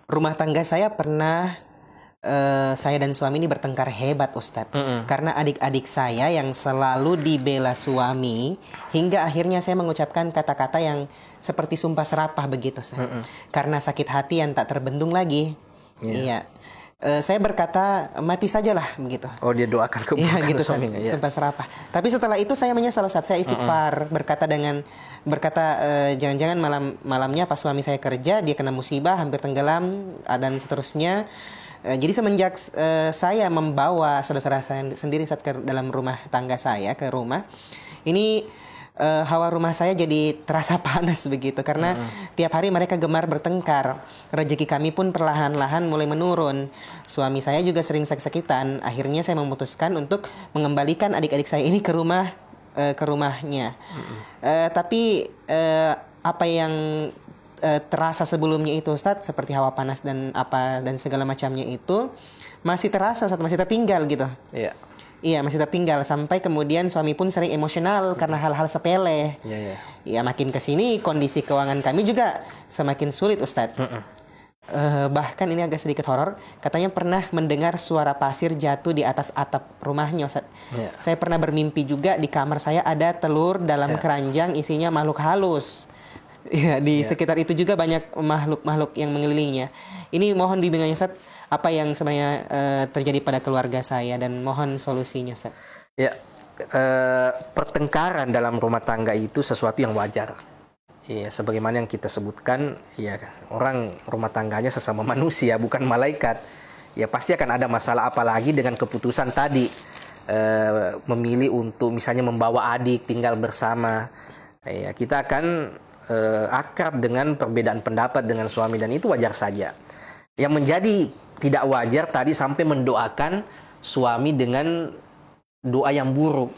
Rumah tangga saya pernah saya dan suami ini bertengkar hebat, Ustadz. Karena adik-adik saya yang selalu dibela suami hingga akhirnya saya mengucapkan kata-kata yang seperti sumpah serapah begitu, Ustadz. Karena sakit hati yang tak terbendung lagi. Iya. Saya berkata mati sajalah begitu. Oh, dia doakan keburukan gitu, suaminya. Ya. sumpah serapah. Tapi setelah itu saya menyesal, Ustadz. Saya istighfar, berkata jangan-jangan malamnya pas suami saya kerja dia kena musibah hampir tenggelam dan seterusnya. Jadi semenjak saya membawa saudara saya sendiri saat ke dalam rumah tangga saya ke rumah ini, hawa rumah saya jadi terasa panas begitu karena tiap hari mereka gemar bertengkar. Rezeki kami pun perlahan-lahan mulai menurun. Suami saya juga sering sakit-sakitan. Akhirnya saya memutuskan untuk mengembalikan adik-adik saya ini ke rumahnya. Tapi apa yang terasa sebelumnya itu, Ustadz, seperti hawa panas dan segala macamnya itu masih terasa, Ustadz, masih tertinggal gitu. Iya. Iya, masih tertinggal sampai kemudian suami pun sering emosional karena hal-hal sepele. Iya, makin kesini kondisi keuangan kami juga semakin sulit, Ustadz. Bahkan ini agak sedikit horor. Katanya pernah mendengar suara pasir jatuh di atas atap rumahnya, Ustadz. Saya pernah bermimpi juga di kamar saya ada telur dalam keranjang isinya makhluk halus. Ya, di sekitar itu juga banyak makhluk-makhluk yang mengelilinginya. Ini mohon bimbingannya, Ustaz, apa yang sebenarnya terjadi pada keluarga saya dan mohon solusinya, Ustaz. Ya, pertengkaran dalam rumah tangga itu sesuatu yang wajar. Ya, sebagaimana yang kita sebutkan, ya orang rumah tangganya sesama manusia, bukan malaikat. Ya pasti akan ada masalah, apalagi dengan keputusan tadi memilih untuk misalnya membawa adik tinggal bersama. Ya, kita akan akrab dengan perbedaan pendapat dengan suami dan itu wajar saja. Yang menjadi tidak wajar tadi sampai mendoakan suami dengan doa yang buruk,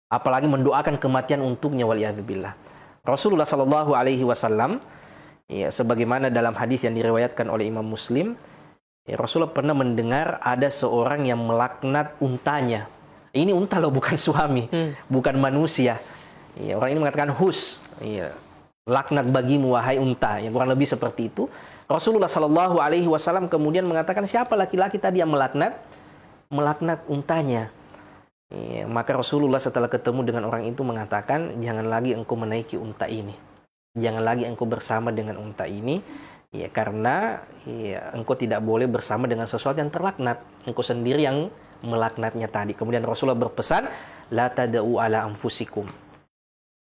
apalagi mendoakan kematian untuknya, waliyadzubillah. Rasulullah Shallallahu Alaihi Wasallam, ya sebagaimana dalam hadis yang diriwayatkan oleh Imam Muslim, ya, Rasulullah pernah mendengar ada seorang yang melaknat untanya. Ini unta loh, bukan suami, bukan manusia. Ya, orang ini mengatakan hus. Ya, laknat bagimu wahai unta, yang kurang lebih seperti itu. Rasulullah Shallallahu Alaihi Wasallam kemudian mengatakan, siapa laki-laki tadi yang melaknat untanya? Ya, maka Rasulullah setelah ketemu dengan orang itu mengatakan, jangan lagi engkau menaiki unta ini, jangan lagi engkau bersama dengan unta ini, ya karena ya, engkau tidak boleh bersama dengan sesuatu yang terlaknat, engkau sendiri yang melaknatnya tadi. Kemudian Rasulullah berpesan, la tada'u ala anfusikum.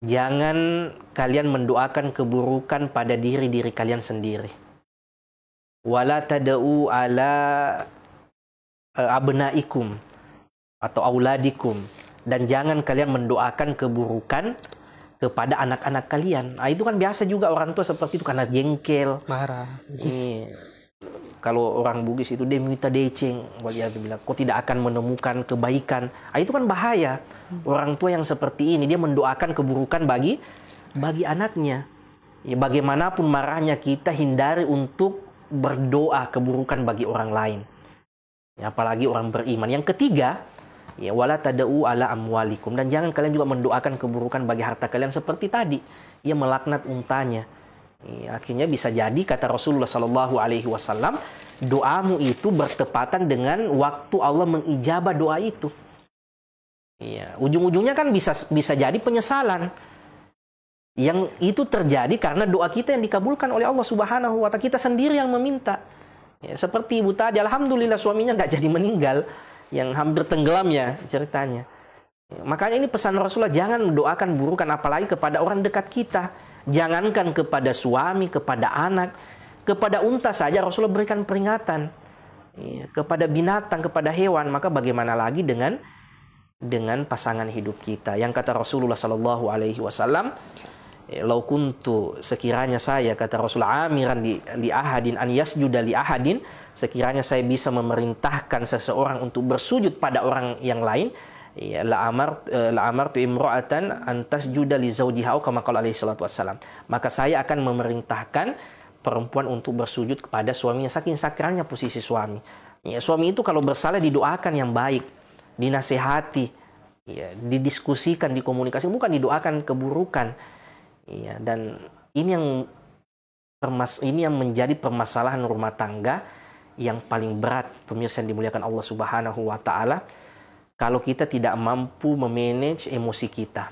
Jangan kalian mendoakan keburukan pada diri kalian sendiri. Wala tada'u ala abnaikum atau auladikum. Dan jangan kalian mendoakan keburukan kepada anak-anak kalian. Nah, itu kan biasa juga orang tua seperti itu karena jengkel, marah. Kalau orang Bugis itu dia minta deceng, waliyadzubillah, kau tidak akan menemukan kebaikan. Nah, itu kan bahaya. Orang tua yang seperti ini dia mendoakan keburukan bagi anaknya. Ya, bagaimanapun marahnya kita hindari untuk berdoa keburukan bagi orang lain. Ya, apalagi orang beriman. Yang ketiga, ya wala tada'u ala amwalikum, dan jangan kalian juga mendoakan keburukan bagi harta kalian seperti tadi. Ia melaknat untanya. Ya, akhirnya bisa jadi kata Rasulullah Shallallahu Alaihi Wasallam, doamu itu bertepatan dengan waktu Allah mengijabah doa itu. Ya, ujung-ujungnya kan bisa jadi penyesalan. Yang itu terjadi karena doa kita yang dikabulkan oleh Allah Subhanahu Wa Taala, kita sendiri yang meminta. Ya, seperti ibu tadi, alhamdulillah suaminya nggak jadi meninggal, yang hampir tenggelam ya ceritanya. Ya, makanya ini pesan Rasulullah, jangan mendoakan burukan apalagi kepada orang dekat kita. Jangankan kepada suami, kepada anak, kepada unta saja Rasulullah berikan peringatan. Ya, kepada binatang, kepada hewan, maka bagaimana lagi dengan pasangan hidup kita. Yang kata Rasulullah Sallallahu Alaihi Wasallam, lau kuntu, sekiranya saya, kata Rasulullah, amiran li ahadin an yasjuda li ahadin, sekiranya saya bisa memerintahkan seseorang untuk bersujud pada orang yang lain, ya, la amartu imra'atan an tasjuda li zawjiha kama qala alaihi salatu wassalam. Maka saya akan memerintahkan perempuan untuk bersujud kepada suaminya, saking sakralnya posisi suami. Ya, suami itu kalau bersalah didoakan yang baik, dinasehati, ya, didiskusikan, dikomunikasi, bukan didoakan keburukan. Ya, dan ini yang ini yang menjadi permasalahan rumah tangga yang paling berat, pemirsa yang dimuliakan Allah Subhanahu wa taala, kalau kita tidak mampu memanage emosi kita.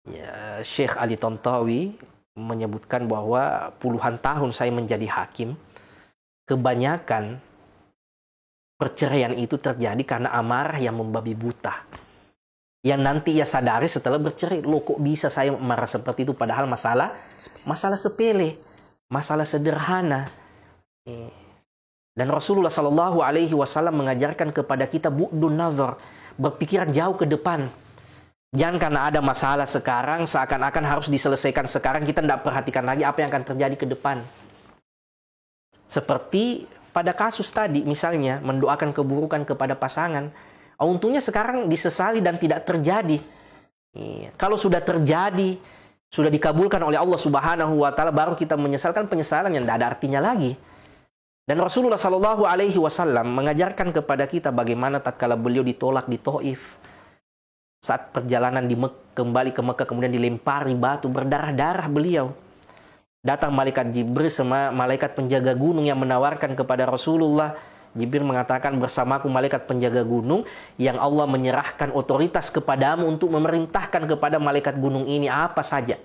Ya, Syekh Ali Tontowi menyebutkan bahwa puluhan tahun saya menjadi hakim, kebanyakan perceraian itu terjadi karena amarah yang membabi buta. Yang nanti ia sadari setelah bercerai, loh kok bisa saya marah seperti itu, padahal masalah sepele, masalah sederhana. Dan Rasulullah Shallallahu Alaihi Wasallam mengajarkan kepada kita bu'dun nazar, berpikiran jauh ke depan. Jangan karena ada masalah sekarang seakan-akan harus diselesaikan sekarang, kita tidak perhatikan lagi apa yang akan terjadi ke depan. Seperti pada kasus tadi misalnya mendoakan keburukan kepada pasangan, untungnya sekarang disesali dan tidak terjadi. Kalau sudah terjadi, sudah dikabulkan oleh Allah Subhanahu wa taala, baru kita menyesalkan penyesalan yang tidak ada artinya lagi. Dan Rasulullah Shallallahu Alaihi Wasallam mengajarkan kepada kita bagaimana tatkala beliau ditolak di Taif, saat perjalanan kembali ke Mekah, kemudian dilempari batu berdarah-darah beliau. Datang malaikat Jibril sama malaikat penjaga gunung yang menawarkan kepada Rasulullah. Jibril mengatakan, bersamaku malaikat penjaga gunung yang Allah menyerahkan otoritas kepadamu untuk memerintahkan kepada malaikat gunung ini apa saja.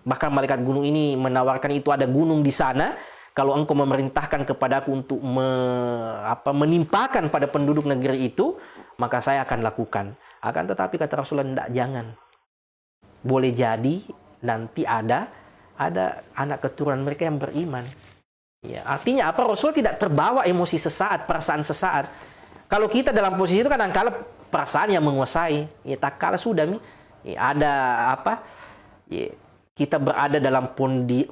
Bahkan malaikat gunung ini menawarkan, itu ada gunung di sana, kalau engkau memerintahkan kepadaku untuk menimpakan pada penduduk negeri itu, maka saya akan lakukan. Akan tetapi kata Rasulullah, jangan. Boleh jadi nanti ada anak keturunan mereka yang beriman. Ya, artinya apa? Rasul tidak terbawa emosi sesaat, perasaan sesaat. Kalau kita dalam posisi itu kan angkala perasaan yang menguasai. Ya, tak kala sudah ada apa? Ya, kita berada dalam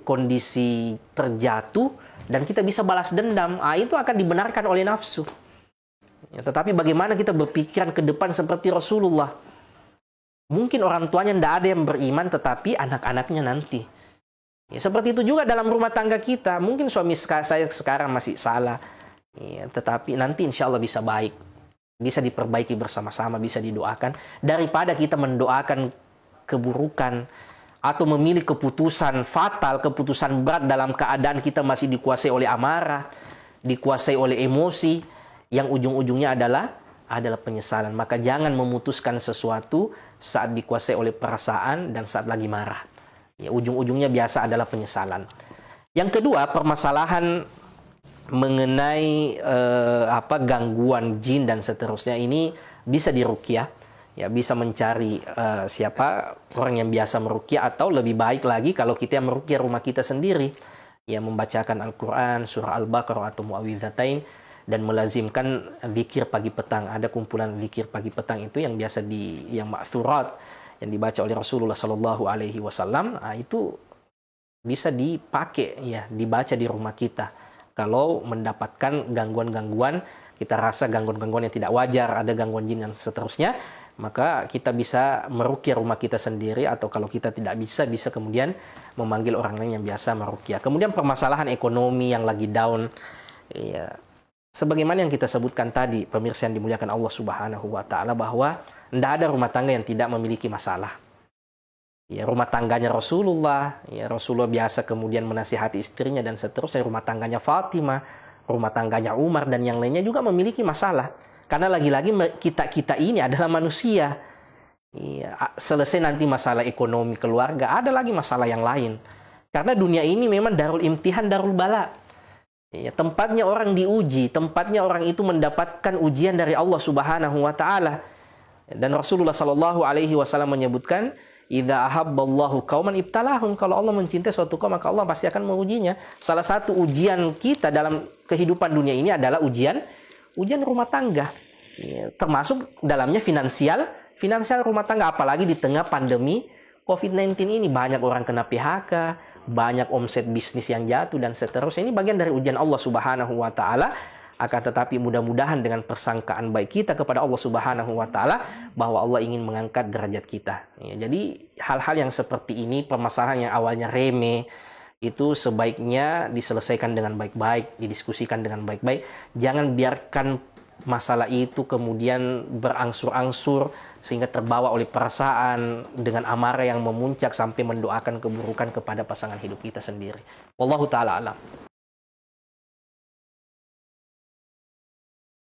kondisi terjatuh dan kita bisa balas dendam. Itu akan dibenarkan oleh nafsu. Ya, tetapi bagaimana kita berpikiran ke depan seperti Rasulullah? Mungkin orang tuanya tidak ada yang beriman, tetapi anak-anaknya nanti. Ya, seperti itu juga dalam rumah tangga kita. Mungkin suami saya sekarang masih salah, ya, tetapi nanti insya Allah bisa baik. Bisa diperbaiki bersama-sama, bisa didoakan. Daripada kita mendoakan keburukan atau memilih keputusan fatal, keputusan berat dalam keadaan kita masih dikuasai oleh amarah, dikuasai oleh emosi, yang ujung-ujungnya adalah penyesalan. Maka jangan memutuskan sesuatu saat dikuasai oleh perasaan dan saat lagi marah. Ya, ujung-ujungnya biasa adalah penyesalan. Yang kedua, permasalahan mengenai gangguan jin dan seterusnya ini bisa diruqyah, ya, bisa mencari siapa orang yang biasa meruqyah, atau lebih baik lagi kalau kita yang meruqyah rumah kita sendiri, ya, membacakan Al-Qur'an, surah Al-Baqarah atau Muawwidzatain, dan melazimkan zikir pagi petang. Ada kumpulan zikir pagi petang itu yang biasa yang ma'thurat, yang dibaca oleh Rasulullah Shallallahu Alaihi Wasallam, itu bisa dipakai, ya, dibaca di rumah kita. Kalau mendapatkan gangguan-gangguan, kita rasa gangguan-gangguan yang tidak wajar, ada gangguan jin dan seterusnya, maka kita bisa meruqyah rumah kita sendiri, atau kalau kita tidak bisa kemudian memanggil orang lain yang biasa meruqyah. Kemudian permasalahan ekonomi yang lagi down, ya, sebagaimana yang kita sebutkan tadi, pemirsa yang dimuliakan Allah Subhanahu wa taala, bahwa tidak ada rumah tangga yang tidak memiliki masalah. Ya, rumah tangganya Rasulullah, ya, Rasulullah biasa kemudian menasihati istrinya dan seterusnya. Rumah tangganya Fatimah, rumah tangganya Umar dan yang lainnya juga memiliki masalah. Karena lagi-lagi kita ini adalah manusia. Ya, selesai nanti masalah ekonomi keluarga, ada lagi masalah yang lain. Karena dunia ini memang darul imtihan, darul bala. Ya, tempatnya orang diuji, tempatnya orang itu mendapatkan ujian dari Allah Subhanahu wa taala. Dan Rasulullah Shallallahu Alaihi Wasallam menyebutkan, idza ahabballahu qauman ibtalahum, kalau Allah mencintai suatu kaum maka Allah pasti akan mengujinya. Salah satu ujian kita dalam kehidupan dunia ini adalah ujian rumah tangga, ya, termasuk dalamnya finansial rumah tangga. Apalagi di tengah pandemi COVID-19 ini, banyak orang kena PHK, banyak omset bisnis yang jatuh dan seterusnya. Ini bagian dari ujian Allah Subhanahu wa taala. Akan tetapi mudah-mudahan dengan persangkaan baik kita kepada Allah Subhanahu wa taala, bahwa Allah ingin mengangkat derajat kita. Ya, jadi hal-hal yang seperti ini, permasalahan yang awalnya remeh, itu sebaiknya diselesaikan dengan baik-baik, didiskusikan dengan baik-baik. Jangan biarkan masalah itu kemudian berangsur-angsur sehingga terbawa oleh perasaan dengan amarah yang memuncak sampai mendoakan keburukan kepada pasangan hidup kita sendiri. Wallahu taala alam.